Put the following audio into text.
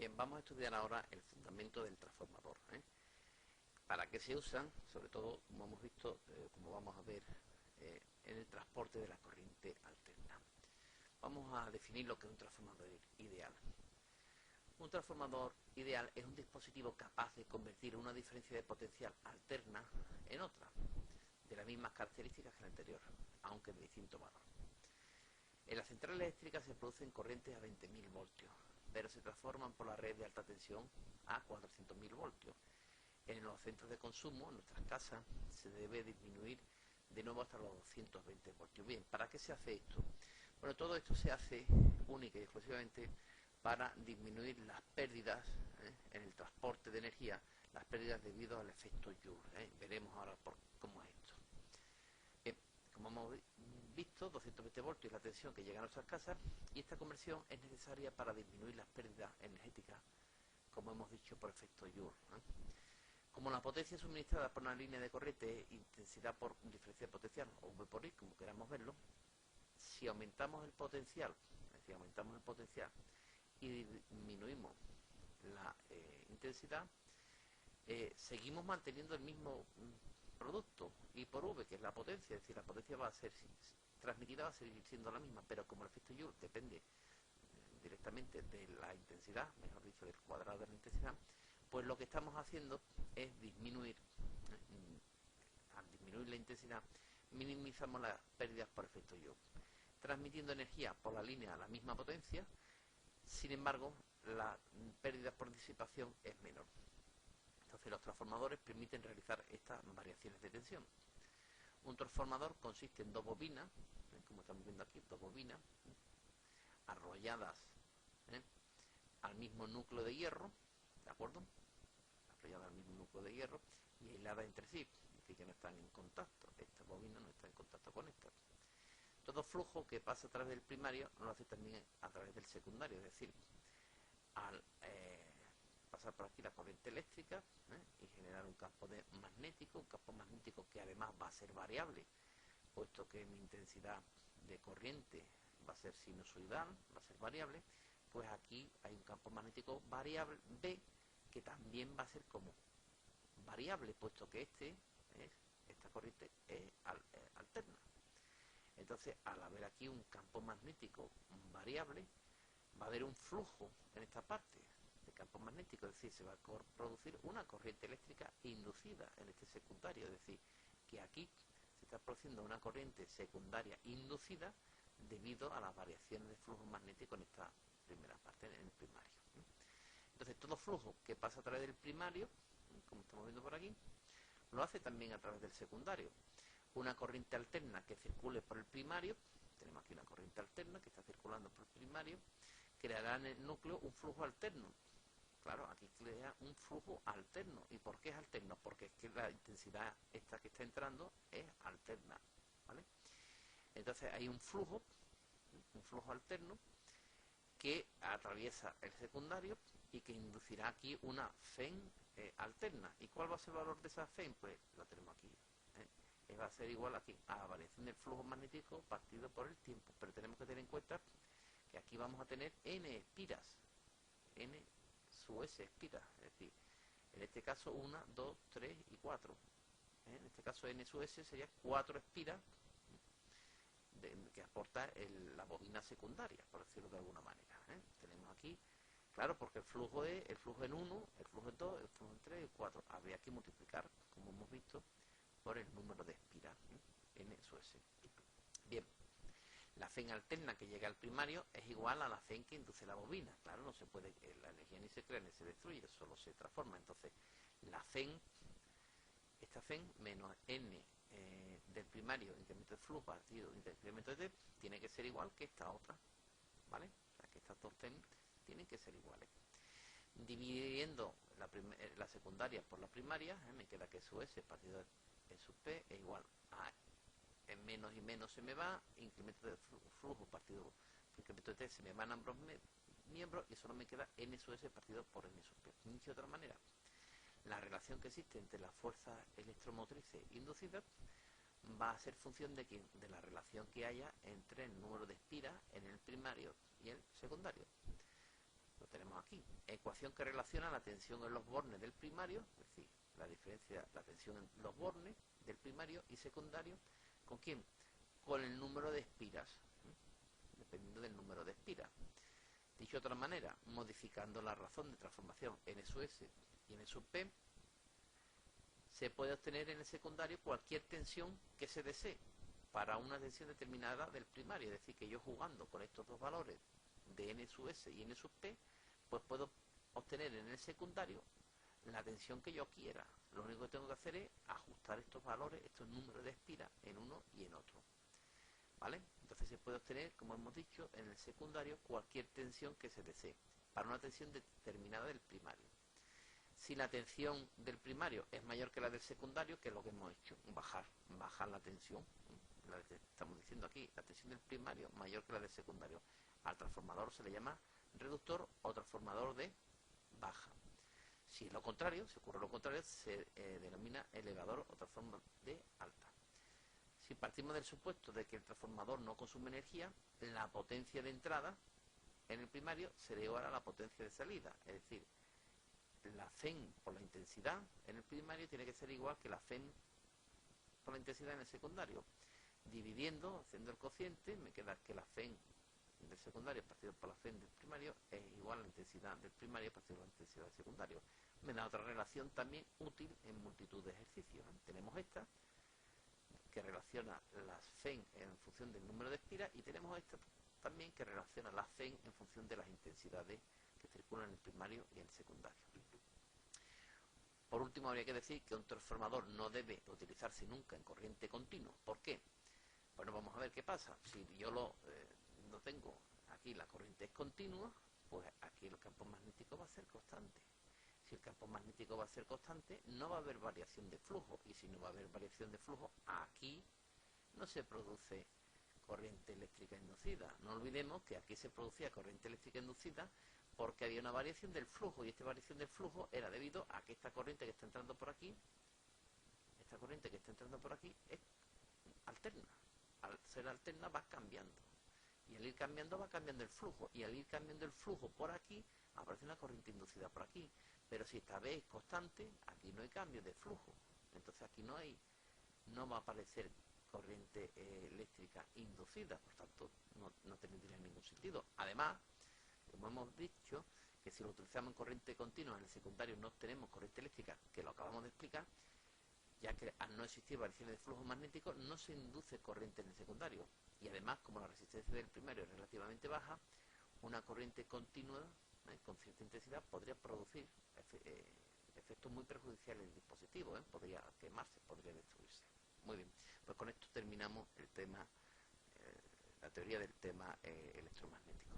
Bien, vamos a estudiar ahora el fundamento del transformador. ¿Para qué se usan? Sobre todo, como hemos visto, como vamos a ver, en el transporte de la corriente alterna. Vamos a definir lo que es un transformador ideal. Un transformador ideal es un dispositivo capaz de convertir una diferencia de potencial alterna en otra, de las mismas características que la anterior, aunque de distinto valor. En las centrales eléctricas se producen corrientes a 20.000 voltios, pero se transforman por la red de alta tensión a 400.000 voltios. En los centros de consumo, en nuestras casas, se debe disminuir de nuevo hasta los 220 voltios. Bien, ¿para qué se hace esto? Bueno, todo esto se hace única y exclusivamente para disminuir las pérdidas en el transporte de energía, las pérdidas debido al efecto Joule. Veremos ahora cómo es esto. Bien, como hemos visto, 220 voltios es la tensión que llega a nuestras casas y esta conversión es necesaria para disminuir las pérdidas energéticas, como hemos dicho, por efecto Joule. Como la potencia suministrada por una línea de corriente es intensidad por diferencia potencial, o V por I, como queramos verlo, si aumentamos el potencial, es decir, aumentamos el potencial y disminuimos la intensidad, seguimos manteniendo el mismo producto, I por V, que es la potencia, es decir, la potencia va a ser transmitida, va a seguir siendo la misma, pero como el efecto Joule depende directamente de la intensidad, mejor dicho, del cuadrado de la intensidad, pues lo que estamos haciendo es disminuir, al disminuir la intensidad, minimizamos las pérdidas por efecto Joule, transmitiendo energía por la línea a la misma potencia. Sin embargo, la pérdida por disipación es menor. Entonces, los transformadores permiten realizar estas variaciones de tensión. Un transformador consiste en dos bobinas, como estamos viendo aquí, dos bobinas arrolladas al mismo núcleo de hierro, ¿de acuerdo? Arrolladas al mismo núcleo de hierro y aisladas entre sí, es decir, que no están en contacto. Esta bobina no está en contacto con esta. Todo flujo que pasa a través del primario lo hace también a través del secundario, es decir, al pasar por aquí la corriente eléctrica y generar un campo magnético que además va a ser variable, puesto que mi intensidad de corriente va a ser sinusoidal, va a ser variable, pues aquí hay un campo magnético variable B que también va a ser como variable, puesto que esta corriente es alterna. Entonces, al haber aquí un campo magnético variable, va a haber un flujo en esta parte de campo magnético, es decir, se va a producir una corriente eléctrica inducida en este secundario, es decir, que aquí se está produciendo una corriente secundaria inducida debido a las variaciones de flujo magnético en esta primera parte, en el primario. Entonces, todo flujo que pasa a través del primario, como estamos viendo por aquí, lo hace también a través del secundario. Una corriente alterna que circule por el primario, tenemos aquí una corriente alterna que está circulando por el primario, creará en el núcleo un flujo alterno. Claro, aquí crea un flujo alterno. ¿Y por qué es alterno? Porque es que la intensidad esta que está entrando es alterna, ¿vale? Entonces hay un flujo alterno que atraviesa el secundario y que inducirá aquí una FEN alterna. ¿Y cuál va a ser el valor de esa FEN? Pues lo tenemos aquí. Va a ser igual aquí a la variación del flujo magnético partido por el tiempo. Pero tenemos que tener en cuenta que aquí vamos a tener N espiras. N sub S espiras. Es decir, en este caso 1, 2, 3 y 4. En este caso N sub S sería 4 espiras que aporta la bobina secundaria, por decirlo de alguna manera. Tenemos aquí, claro, porque el flujo en 1, el flujo en 2, el flujo en 3 y 4. Habría que multiplicar, como hemos visto, por el número de espiras, N sub S. Bien, la FEN alterna que llega al primario es igual a la FEN que induce la bobina. Claro, no se puede, la energía ni se crea ni se destruye, solo se transforma. Entonces, la FEN, esta FEN menos N del primario, incremento de flujo partido incremento de T, tiene que ser igual que esta otra, ¿vale? O sea, que estas dos TEN tienen que ser iguales. Dividiendo la secundaria por la primaria, me queda que su S partido de E sub P es igual a menos y menos se me va, incremento de flujo partido incremento de T se me van ambos miembros y solo me queda N sub S partido por N sub P. De otra manera, la relación que existe entre las fuerzas electromotrices inducidas va a ser función de la relación que haya entre el número de espiras en el primario y el secundario. Lo tenemos aquí. Ecuación que relaciona la tensión en los bornes del primario, es decir, la diferencia, la tensión en los bornes del primario y secundario, ¿con quién? Con el número de espiras, dependiendo del número de espiras. Dicho de otra manera, modificando la razón de transformación en sub S y en sub P, se puede obtener en el secundario cualquier tensión que se desee para una tensión determinada del primario. Es decir, que yo jugando con estos dos valores de n sub S y n sub P, pues puedo obtener en el secundario la tensión que yo quiera. Lo único que tengo que hacer es ajustar estos valores, estos números de espiras en uno y en otro. ¿Vale? Entonces se puede obtener, como hemos dicho, en el secundario cualquier tensión que se desee para una tensión determinada del primario. Si la tensión del primario es mayor que la del secundario, ¿qué es lo que hemos hecho? Bajar la tensión. Estamos diciendo aquí, la tensión del primario mayor que la del secundario. Al transformador se le llama reductor o transformador de baja. Si es lo contrario, si ocurre lo contrario, se denomina elevador o transformador de alta. Si partimos del supuesto de que el transformador no consume energía, la potencia de entrada en el primario será igual a la potencia de salida. Es decir, la FEN por la intensidad en el primario tiene que ser igual que la FEN por la intensidad en el secundario. Dividiendo, haciendo el cociente, me queda que la FEN del secundario partido por la FEN del primario es igual a la intensidad del primario partido por la intensidad del secundario. Me da otra relación también útil en multitud de ejercicios. Tenemos esta, que relaciona las FEN en función del número de espiras, y tenemos esta también que relaciona las FEN en función de las intensidades que circulan en el primario y en el secundario. Por último, habría que decir que un transformador no debe utilizarse nunca en corriente continua. ¿Por qué? Bueno, vamos a ver qué pasa. Si yo lo tengo aquí, la corriente es continua, pues aquí el campo magnético va a ser constante. Si el campo magnético va a ser constante, no va a haber variación de flujo. Y si no va a haber variación de flujo, aquí no se produce corriente eléctrica inducida. No olvidemos que aquí se producía corriente eléctrica inducida porque había una variación del flujo, y esta variación del flujo era debido a que esta corriente que está entrando por aquí, es alterna. Al ser alterna va cambiando. Y al ir cambiando va cambiando el flujo. Y al ir cambiando el flujo por aquí, aparece una corriente inducida por aquí. Pero si esta vez es constante, aquí no hay cambio de flujo. Entonces aquí no va a aparecer corriente eléctrica inducida. Por tanto, no tendría ningún sentido. Además, como hemos dicho, que si lo utilizamos en corriente continua en el secundario no obtenemos corriente eléctrica, que lo acabamos de explicar, ya que al no existir variaciones de flujo magnético no se induce corriente en el secundario. Y además, como la resistencia del primario es relativamente baja, una corriente continua con cierta intensidad podría producir efectos muy perjudiciales en el dispositivo, podría quemarse, podría destruirse. Muy bien, pues con esto terminamos el tema, la teoría del tema electromagnético.